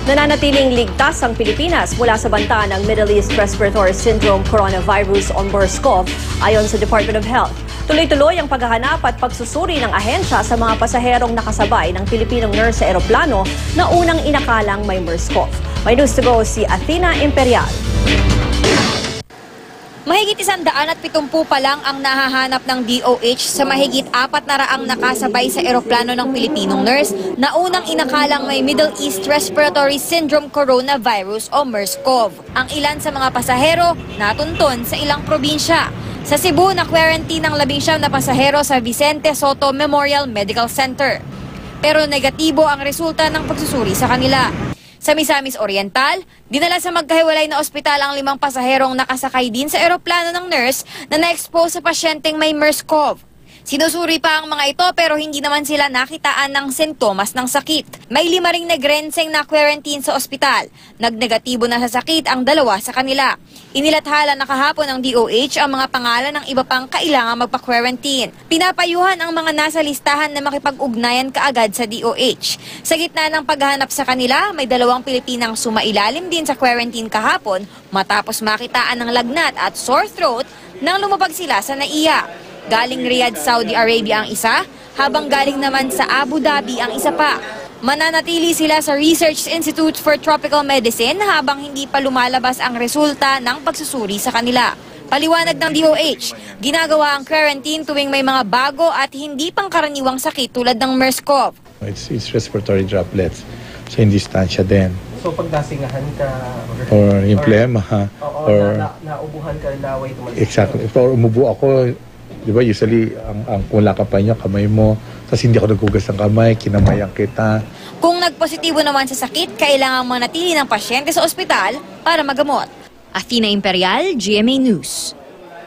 Nananatiling ligtas ang Pilipinas mula sa banta ng Middle East Respiratory Syndrome Coronavirus o MERS-CoV ayon sa Department of Health. Tuloy-tuloy ang paghahanap at pagsusuri ng ahensya sa mga pasaherong nakasabay ng Pilipinong nurse sa eroplano na unang inakalang may MERS-CoV. May news to go si Athena Imperial. Mahigit 170 pa lang ang nahahanap ng DOH sa mahigit 400 nakasabay sa eroplano ng Pilipinong nurse na unang inakalang may Middle East Respiratory Syndrome Coronavirus o MERS-CoV. Ang ilan sa mga pasahero natunton sa ilang probinsya. Sa Cebu, na-quarantine ang 19 na pasahero sa Vicente Soto Memorial Medical Center. Pero negatibo ang resulta ng pagsusuri sa kanila. Sa Misamis Oriental, dinala sa magkahiwalay na ospital ang 5 pasaherong nakasakay din sa eroplano ng nurse na na-expose sa pasyenteng may MERS-CoV. Sinusuri pa ang mga ito pero hindi naman sila nakitaan ng sintomas ng sakit. May 5 ring nagrenseng na quarantine sa ospital. Nagnegatibo na sa sakit ang 2 sa kanila. Inilathala na kahapon ng DOH ang mga pangalan ng iba pang kailangan magpa-quarantine. Pinapayuhan ang mga nasa listahan na makipag-ugnayan kaagad sa DOH. Sa gitna ng paghahanap sa kanila, may 2 Pilipinang sumailalim din sa quarantine kahapon matapos makitaan ng lagnat at sore throat nang lumabag sila sa NAIA. Galing Riyadh, Saudi Arabia ang isa, habang galing naman sa Abu Dhabi ang isa pa. Mananatili sila sa Research Institute for Tropical Medicine habang hindi pa lumalabas ang resulta ng pagsusuri sa kanila. Paliwanag ng DOH, ginagawa ang quarantine tuwing may mga bago at hindi pangkaraniwang sakit tulad ng MERS-CoV. It's respiratory droplets. So, in distansya din. So, pag nasingahan ka, or yung plema, or naubuhan ka, laway, tumalis. exactly. Or umubo ako, di ba, usually, ang kulakapay niya, kamay mo, tapos hindi ako naghugas ng kamay, kinamayan kita. Kung nagpositibo naman sa sakit, kailangan manatili ng pasyente sa ospital para magamot. Athena Imperial, GMA News.